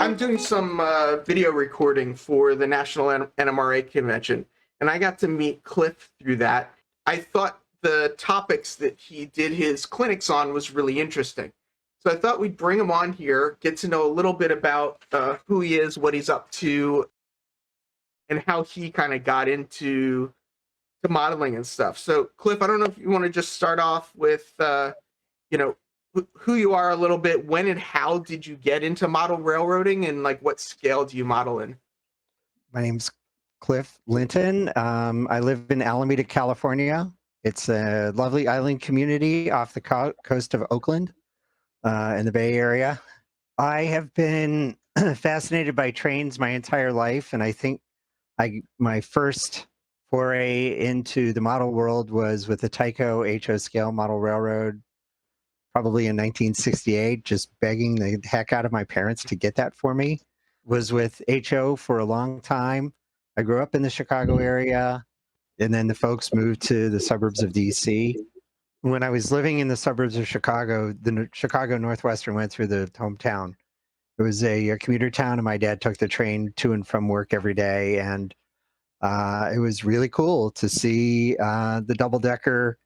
I'm doing some video recording for the National NMRA convention, and I got to meet Cliff through that. I thought the topics that he did his clinics on was really interesting. So I thought we'd bring him on here, get to know a little bit about who he is, what he's up to, and how he kind of got into to modeling and stuff. So, Cliff, I don't know if you want to just start off with, you know, who you are a little bit. When and how did you get into model railroading, and like what scale do you model in? My name's Clifton Linton. I live in Alameda, California. It's a lovely island community off the coast of Oakland in the Bay Area. I have been fascinated by trains my entire life, and I think my first foray into the model world was with the Tyco HO scale model railroad, probably in 1968, just begging the heck out of my parents to get that for me. Was with HO for a long time. I grew up in the Chicago area, and then the folks moved to the suburbs of DC. When I was living in the suburbs of Chicago, the Chicago Northwestern went through the hometown. It was a commuter town, and my dad took the train to and from work every day. And it was really cool to see the double-decker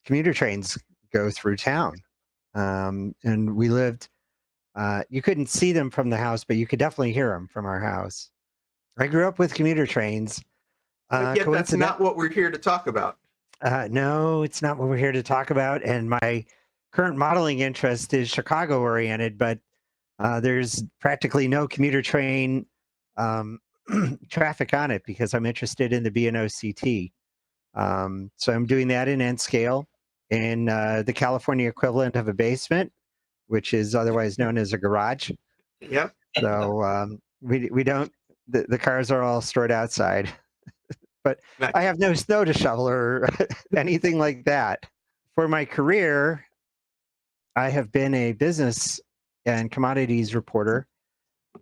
commuter trains go through town. And we lived, you couldn't see them from the house, but you could definitely hear them from our house. I grew up with commuter trains. But yet that's not what we're here to talk about. No, it's not what we're here to talk about. And my current modeling interest is Chicago oriented, but there's practically no commuter train traffic on it because I'm interested in the B&O CT. So I'm doing that in N scale in the California equivalent of a basement, which is otherwise known as a garage. Yep. So we don't, the cars are all stored outside. But nice. I have no snow to shovel or anything like that. For my career, I have been a business and commodities reporter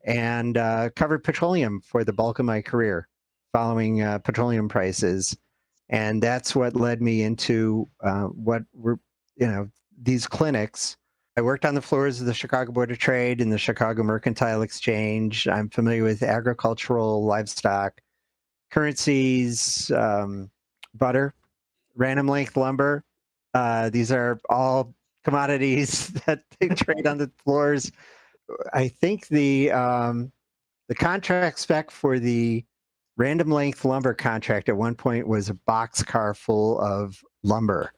and covered petroleum for the bulk of my career, following petroleum prices. And that's what led me into what were, these clinics. I worked on the floors of the Chicago Board of Trade and the Chicago Mercantile Exchange. I'm familiar with agricultural, livestock, currencies, butter, random length lumber. These are all commodities that they trade on the floors. I think the contract spec for the random length lumber contract at one point was a boxcar full of lumber.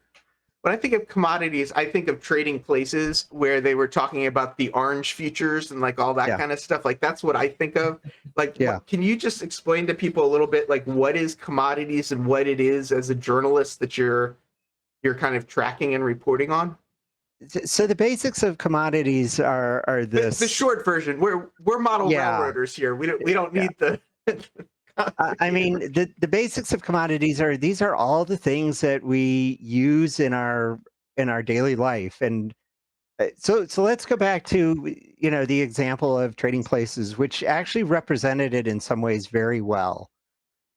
When I think of commodities, I think of trading places where they were talking about the orange futures and like all that kind of stuff. Like that's what I think of. Like, can you just explain to people a little bit like what is commodities and what it is as a journalist that you're kind of tracking and reporting on? So the basics of commodities are this. The short version. We're model railroaders here. We don't need the. I mean, the basics of commodities are, these are all the things that we use in our daily life. And so let's go back to, the example of trading places, which actually represented it in some ways very well.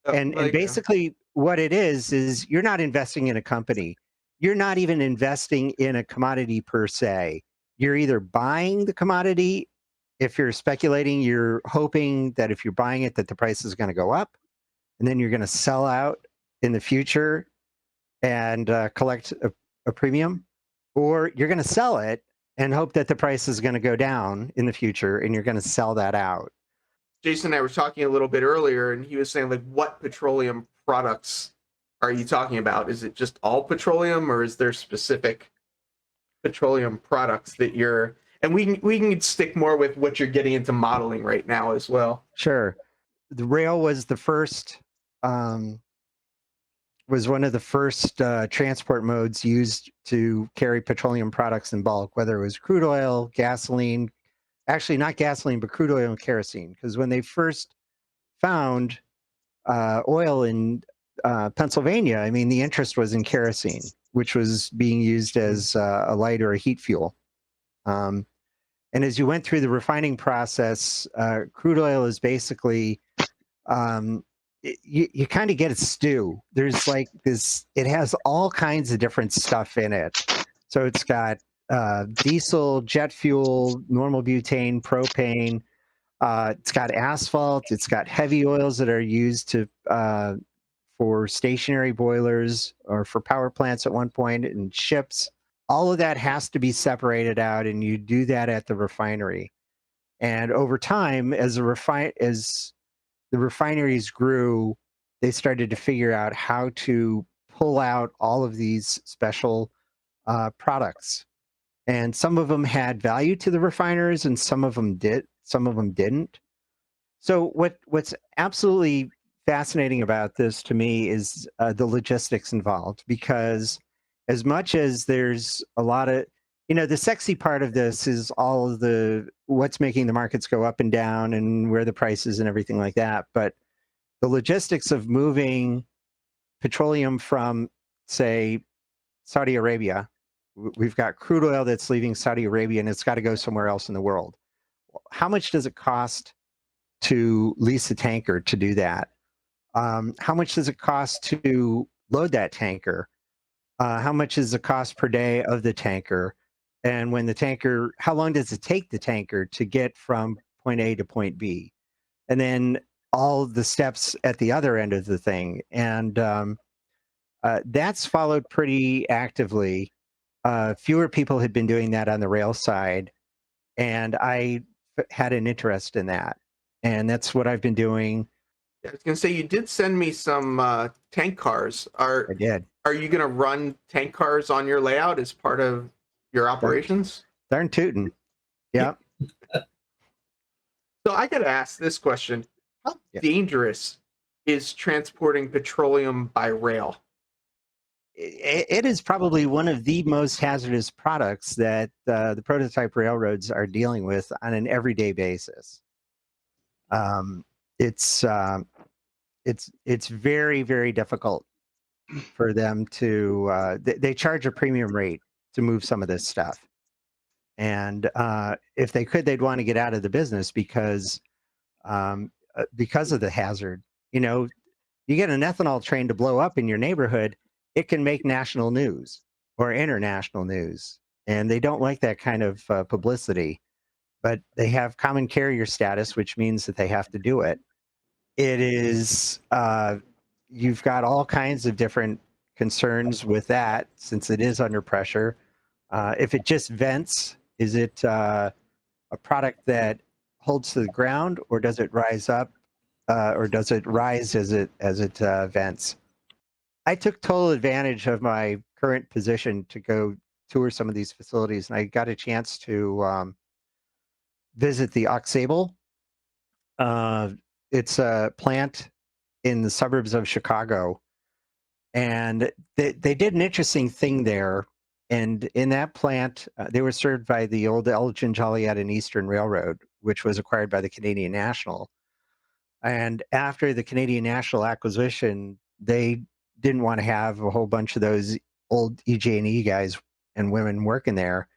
And basically what it is you're not investing in a company. You're not even investing in a commodity per se. You're either buying the commodity. If you're speculating, you're hoping that if you're buying it, that the price is going to go up, and then you're going to sell out in the future and collect a premium, or you're going to sell it and hope that the price is going to go down in the future, and you're going to sell that out. Jason and I were talking a little bit earlier, and he was saying, like, what petroleum products are you talking about? Is it just all petroleum, or is there specific petroleum products that you're... And we can stick more with what you're getting into modeling right now as well. Sure. The rail was the first, was one of the first transport modes used to carry petroleum products in bulk, whether it was crude oil, gasoline, actually not gasoline, but crude oil and kerosene. Because when they first found oil in Pennsylvania, I mean, the interest was in kerosene, which was being used as a light or a heat fuel. And as you went through the refining process, crude oil is basically, you kind of get a stew. There's like this, it has all kinds of different stuff in it. So it's got diesel, jet fuel, normal butane, propane, It's got asphalt. It's got heavy oils that are used to for stationary boilers or for power plants at one point, and ships. All of that has to be separated out, and you do that at the refinery. And over time, as the refineries grew, they started to figure out how to pull out all of these special products. And some of them had value to the refiners, and some of them did. Some of them didn't. So what's absolutely fascinating about this to me is the logistics involved, because as much as there's a lot of, the sexy part of this is all of the what's making the markets go up and down and where the prices and everything like that. But the logistics of moving petroleum from, say, Saudi Arabia, we've got crude oil that's leaving Saudi Arabia and it's got to go somewhere else in the world. How much does it cost to lease a tanker to do that? How much does it cost to load that tanker? How much is the cost per day of the tanker? And when the tanker, how long does it take the tanker to get from point A to point B? And then all the steps at the other end of the thing. And that's followed pretty actively. Fewer people had been doing that on the rail side. And I had an interest in that. And that's what I've been doing. I was gonna say you did send me some tank cars. I did. Are you gonna run tank cars on your layout as part of your operations? Darn tootin'. Yeah. So I gotta ask this question: how dangerous is transporting petroleum by rail? It is probably one of the most hazardous products that the prototype railroads are dealing with on an everyday basis. Um, it's very, very difficult for them to. They charge a premium rate to move some of this stuff, and if they could, they'd want to get out of the business because of the hazard. You get an ethanol train to blow up in your neighborhood, it can make national news or international news. And they don't like that kind of publicity, but they have common carrier status, which means that they have to do it. It is, you've got all kinds of different concerns with that since it is under pressure. If it just vents, is it a product that holds to the ground, or does it rise up? Or does it rise as it vents? I took total advantage of my current position to go tour some of these facilities, and I got a chance to visit the Oxable. It's a plant in the suburbs of Chicago, and they did an interesting thing there. And in that plant, they were served by the old Elgin, Joliet, and Eastern Railroad, which was acquired by the Canadian National. And after the Canadian National acquisition, they didn't want to have a whole bunch of those old EJ&E guys and women working there.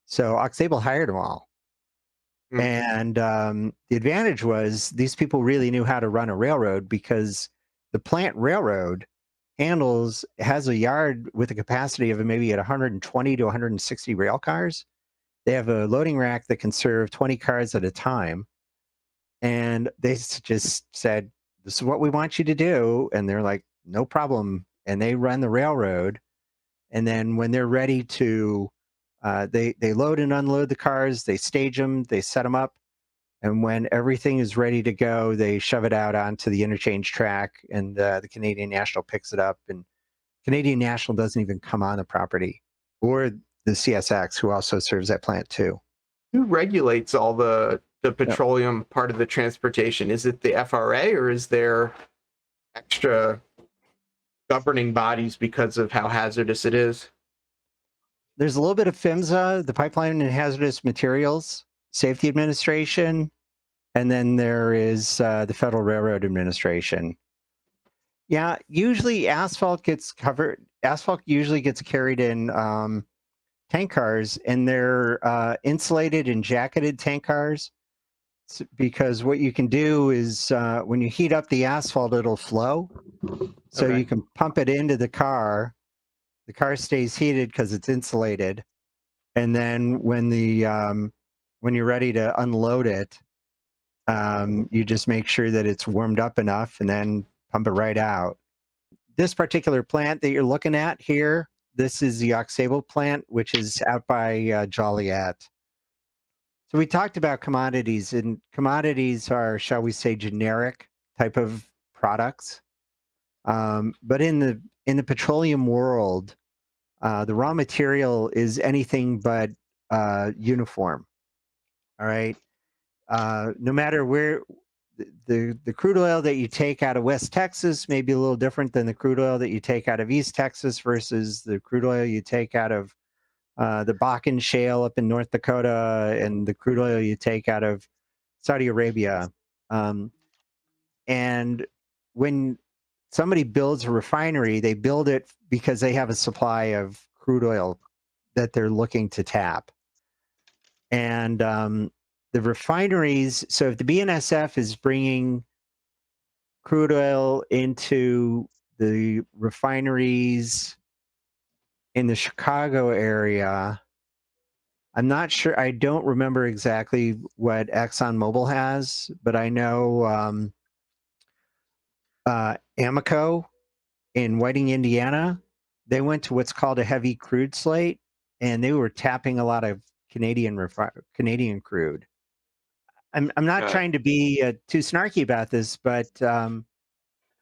So Oxable hired them all. Mm. And the advantage was these people really knew how to run a railroad, because the plant railroad has a yard with a capacity of maybe at 120 to 160 rail cars. They have a loading rack that can serve 20 cars at a time. And they just said, "This is what we want you to do." And they're like, "No problem." And they run the railroad. And then when they're ready to, they load and unload the cars, they stage them, they set them up. And when everything is ready to go, they shove it out onto the interchange track, and the Canadian National picks it up. And Canadian National doesn't even come on the property, or the CSX, who also serves that plant too. Who regulates all the petroleum part of the transportation? Is it the FRA, or is there extra governing bodies because of how hazardous it is? There's a little bit of PHMSA, the Pipeline and Hazardous Materials Safety Administration, and then there is the Federal Railroad Administration. Yeah, usually asphalt usually gets carried in tank cars, and they're insulated and jacketed tank cars, because what you can do is when you heat up the asphalt, it'll flow. So Okay. you can pump it into the car. The car stays heated because it's insulated. And then when you're ready to unload it, You just make sure that it's warmed up enough and then pump it right out. This particular plant that you're looking at here, this is the Oxable plant, which is out by Joliet. So we talked about commodities, and commodities are, shall we say, generic type of products. But in the petroleum world, the raw material is anything but uniform. All right. No matter where the crude oil that you take out of West Texas may be a little different than the crude oil that you take out of East Texas versus the crude oil you take out of the Bakken Shale up in North Dakota and the crude oil you take out of Saudi Arabia. And when somebody builds a refinery, they build it because they have a supply of crude oil that they're looking to tap. And the refineries, so if the BNSF is bringing crude oil into the refineries in the Chicago area, I'm not sure. I don't remember exactly what ExxonMobil has, but I know Amoco in Whiting, Indiana, they went to what's called a heavy crude slate, and they were tapping a lot of Canadian crude. I'm not Got it. trying to be too snarky about this, but in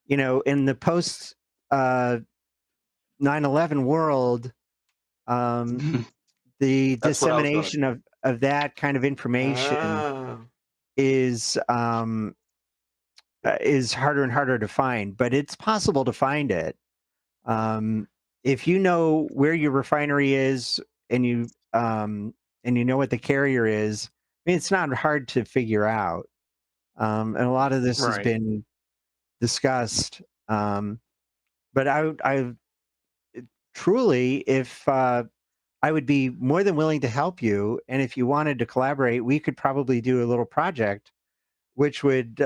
the post 9/11 world, the That's what I was going. dissemination of that kind of information Ah, is harder and harder to find, but it's possible to find it. If you know where your refinery is and you know what the carrier is, I mean, it's not hard to figure out. And a lot of this has right. been discussed. But I truly, if I would be more than willing to help you, and if you wanted to collaborate, we could probably do a little project, which would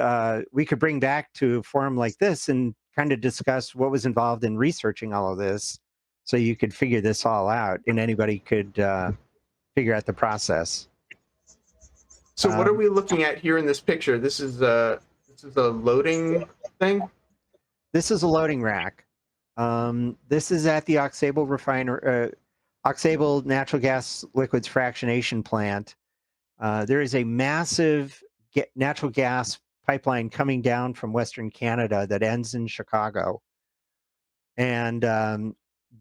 we could bring back to a forum like this and kind of discuss what was involved in researching all of this, so you could figure this all out, and anybody could figure out the process. So what are we looking at here in this picture? This is a loading thing. This is a loading rack. This is at the Oxable natural gas liquids fractionation plant. There is a massive natural gas pipeline coming down from Western Canada that ends in Chicago, and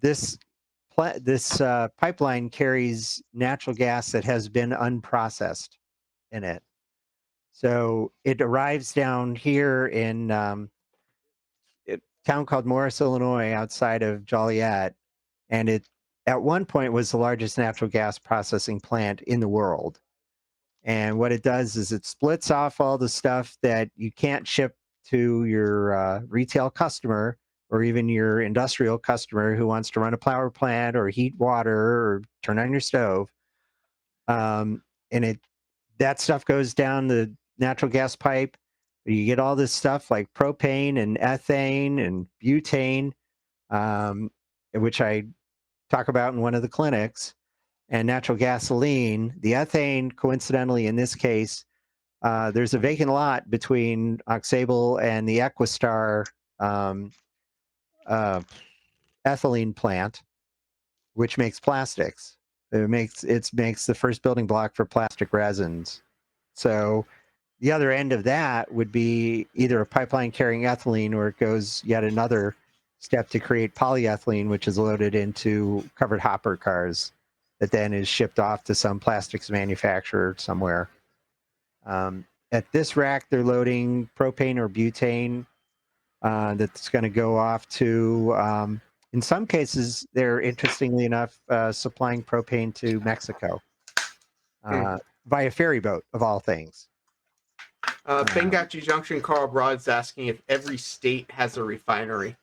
this pipeline carries natural gas that has been unprocessed in it. So it arrives down here in a town called Morris, Illinois, outside of Joliet, and it at one point was the largest natural gas processing plant in the world. And what it does is it splits off all the stuff that you can't ship to your retail customer or even your industrial customer who wants to run a power plant or heat water or turn on your stove. And that stuff goes down the natural gas pipe. You get all this stuff like propane and ethane and butane, which I talk about in one of the clinics, and natural gasoline. The ethane, coincidentally, in this case, there's a vacant lot between Oxable and the Equistar uh, ethylene plant, which makes plastics. It makes the first building block for plastic resins. So the other end of that would be either a pipeline carrying ethylene, or it goes yet another step to create polyethylene, which is loaded into covered hopper cars that then is shipped off to some plastics manufacturer somewhere. At this rack, they're loading propane or butane that's going to go off to, in some cases, they're interestingly enough supplying propane to Mexico via ferry boat, of all things. Benghazi Junction, Carl Broad's asking if every state has a refinery.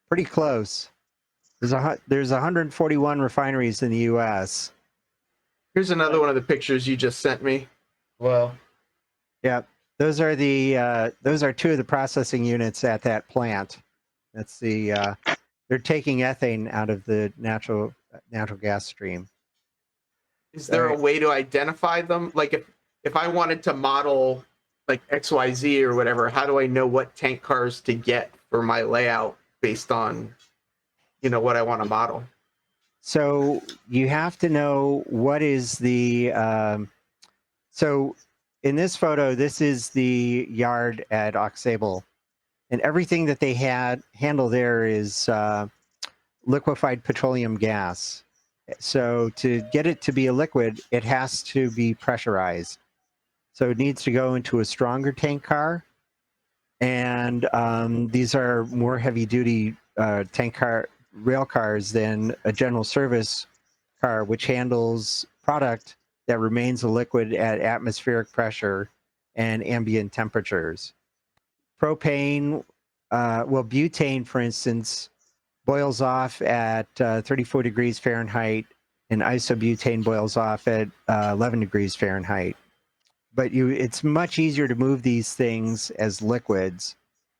Pretty close. There's 141 refineries in the U.S. Here's another one of the pictures you just sent me. Well, yeah, those are two of the processing units at that plant. That's they're taking ethane out of the natural gas stream. is there a way to identify them? Like if I wanted to model like XYZ or whatever, how do I know what tank cars to get for my layout based on, what I want to model? So you have to know what is the. So in this photo, this is the yard at Oxable, and everything that they handle there is liquefied petroleum gas. So to get it to be a liquid, it has to be pressurized. So it needs to go into a stronger tank car, and these are more heavy-duty tank car rail cars than a general service car, which handles product that remains a liquid at atmospheric pressure and ambient temperatures. Propane, butane, for instance, boils off at 34 degrees Fahrenheit, and isobutane boils off at 11 degrees Fahrenheit. But it's much easier to move these things as liquids.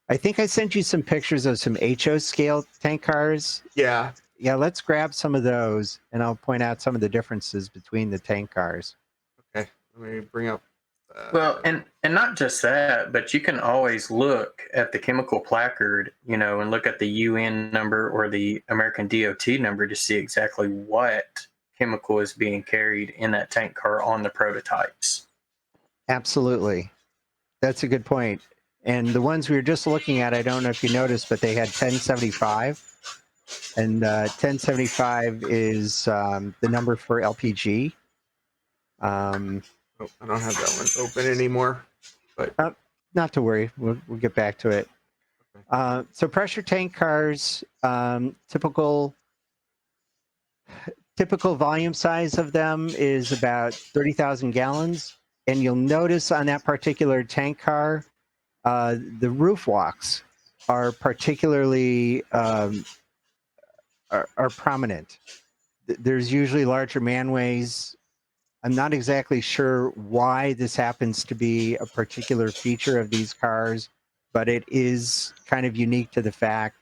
I think I sent you some pictures of some HO scale tank cars. Yeah. Yeah, let's grab some of those, and I'll point out some of the differences between the tank cars. Okay. Let me bring up. Well, and not just that, but you can always look at the chemical placard, and look at the UN number or the American DOT number to see exactly what chemical is being carried in that tank car on the prototypes. Absolutely. That's a good point. And the ones we were just looking at, I don't know if you noticed, but they had 1075. And 1075 is the number for LPG. I don't have that one open anymore. But not to worry, we'll get back to it. Okay. So pressure tank cars, typical volume size of them is about 30,000 gallons. And you'll notice on that particular tank car, the roof walks are particularly are prominent. There's usually larger manways. I'm not exactly sure why this happens to be a particular feature of these cars, but it is kind of unique to the fact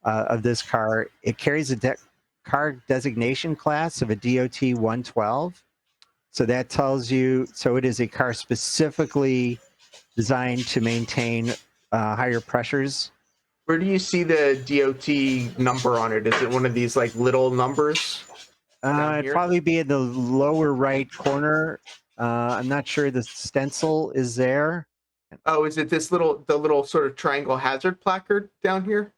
of this car. It carries a car designation class of a DOT 112. So that tells you, so it is a car specifically designed to maintain higher pressures. Where do you see the DOT number on it? Is it one of these like little numbers? It'd probably be in the lower right corner. I'm not sure the stencil is there. Oh, is it the little sort of triangle hazard placard down here?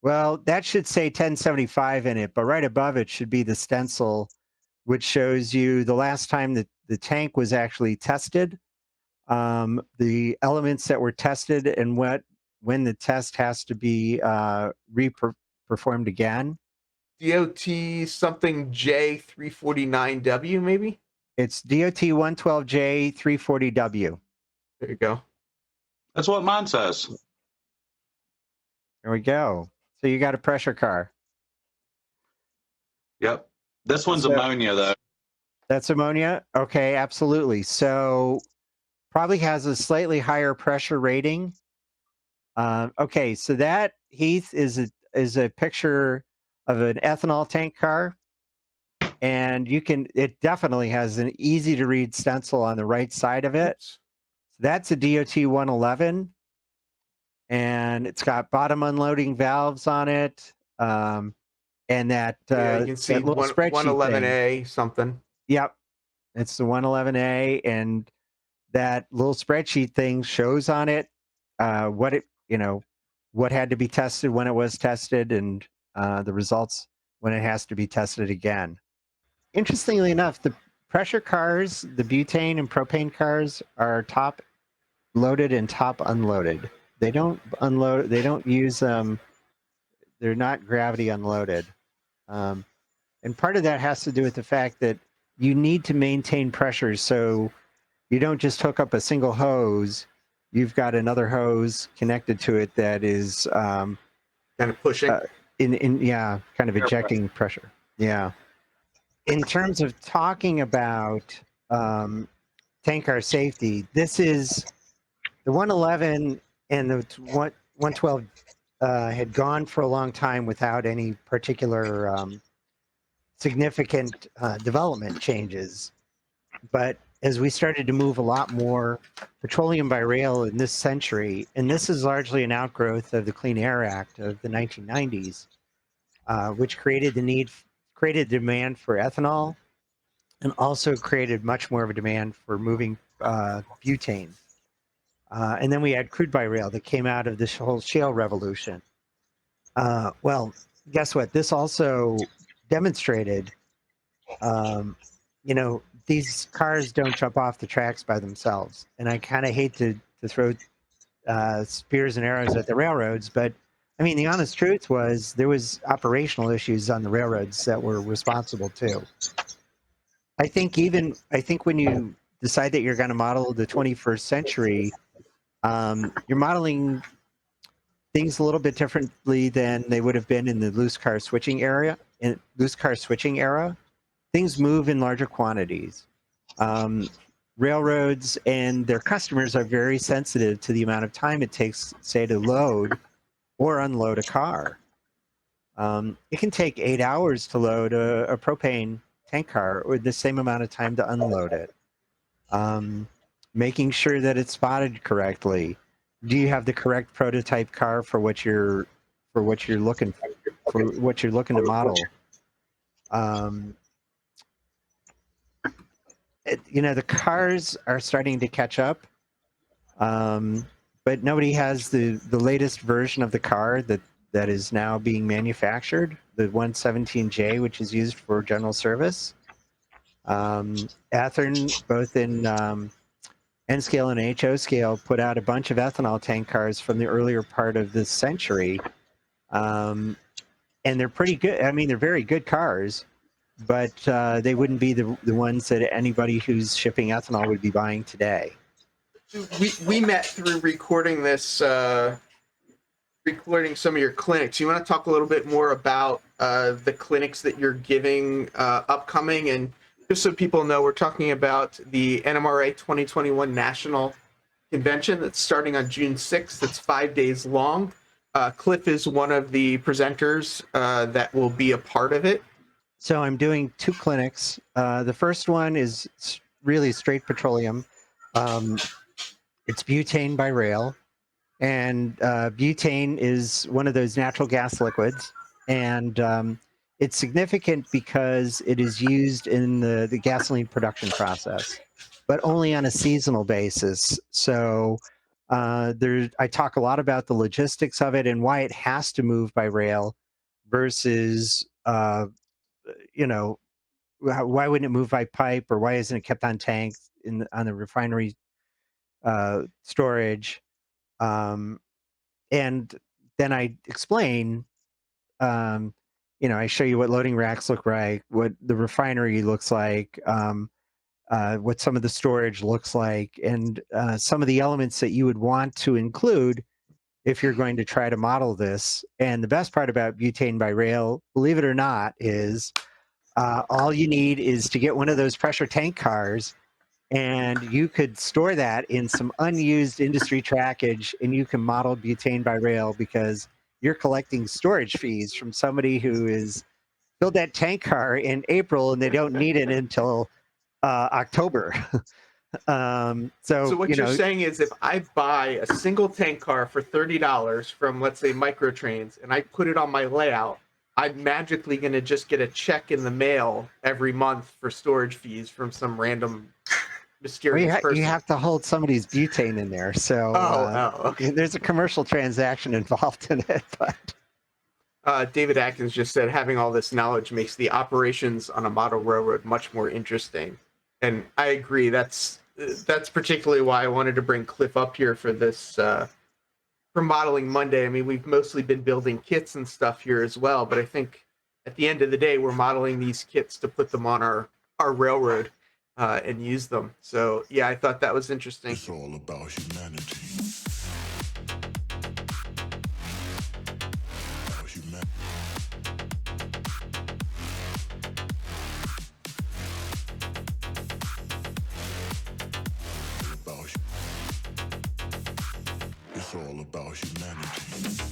Well, that should say 1075 in it, but right above it should be the stencil, which shows you the last time that the tank was actually tested, the elements that were tested, and when the test has to be performed again. DOT something J349W maybe? It's DOT 112J 340W. There you go. That's what mine says. There we go. So you got a pressure car. Yep. This one's ammonia, though. That's ammonia? Okay, absolutely. So probably has a slightly higher pressure rating. Okay, so that, Heath, is a picture of an ethanol tank car. And it definitely has an easy to read stencil on the right side of it. So that's a DOT 111. And it's got bottom unloading valves on it. And that, yeah, you can see that little spreadsheet 111A something. Yep. It's the 111A, and that little spreadsheet thing shows on it what had to be tested when it was tested, and the results when it has to be tested again. Interestingly enough, the pressure cars, the butane and propane cars, are top loaded and top unloaded. They don't unload. They don't use them. They're not gravity unloaded. And part of that has to do with the fact that you need to maintain pressure. So you don't just hook up a single hose. You've got another hose connected to it that is kind of pushing. Kind of ejecting pressure. Yeah. In terms of talking about tank car safety, this is the 111 and the 112 had gone for a long time without any particular significant development changes. But as we started to move a lot more petroleum by rail in this century, and this is largely an outgrowth of the Clean Air Act of the 1990s, which created demand for ethanol, and also created much more of a demand for moving butane. And then we had crude by rail that came out of this whole shale revolution. Well, guess what? This also demonstrated, these cars don't jump off the tracks by themselves. And I kind of hate to throw spears and arrows at the railroads, but I mean, the honest truth was there was operational issues on the railroads that were responsible too. I think when you decide that you're going to model the 21st century, you're modeling things a little bit differently than they would have been in the loose car switching era. Things move in larger quantities. Railroads and their customers are very sensitive to the amount of time it takes, say, to load or unload a car. It can take 8 hours to load a propane tank car, or the same amount of time to unload it. Making sure that it's spotted correctly. Do you have the correct prototype car for what you're looking to model? The cars are starting to catch up, but nobody has the latest version of the car that is now being manufactured, the 117J, which is used for general service. Athearn, both in N scale and HO scale, put out a bunch of ethanol tank cars from the earlier part of this century, and they're pretty good. I mean, they're very good cars, but they wouldn't be the ones that anybody who's shipping ethanol would be buying today. We met through recording some of your clinics. You want to talk a little bit more about the clinics that you're giving upcoming? And just so people know, we're talking about the NMRA 2021 National Convention that's starting on June 6th. It's 5 days long. Cliff is one of the presenters that will be a part of it. So I'm doing 2 clinics. The first one is really straight petroleum. It's butane by rail. And butane is one of those natural gas liquids. And it's significant because it is used in the gasoline production process, but only on a seasonal basis. So I talk a lot about the logistics of it and why it has to move by rail versus, why wouldn't it move by pipe, or why isn't it kept on tanks on the refinery storage? And then I explain, I show you what loading racks look like, what the refinery looks like, what some of the storage looks like, and some of the elements that you would want to include if you're going to try to model this. And the best part about butane by rail, believe it or not, is all you need is to get one of those pressure tank cars, and you could store that in some unused industry trackage, and you can model butane by rail because you're collecting storage fees from somebody who is filled that tank car in April and they don't need it until October. So what you're saying is, if I buy a single tank car for $30 from, let's say, Microtrains, and I put it on my layout, I'm magically going to just get a check in the mail every month for storage fees from some random mysterious person. You have to hold somebody's butane in there, so okay. There's a commercial transaction involved in it. But David Atkins just said having all this knowledge makes the operations on a model railroad much more interesting, and I agree. That's particularly why I wanted to bring Cliff up here for this for Modeling Monday. I mean, we've mostly been building kits and stuff here as well, but I think at the end of the day, we're modeling these kits to put them on our railroad and use them. So yeah, I thought that was interesting. It's all about humanity. It's all about humanity.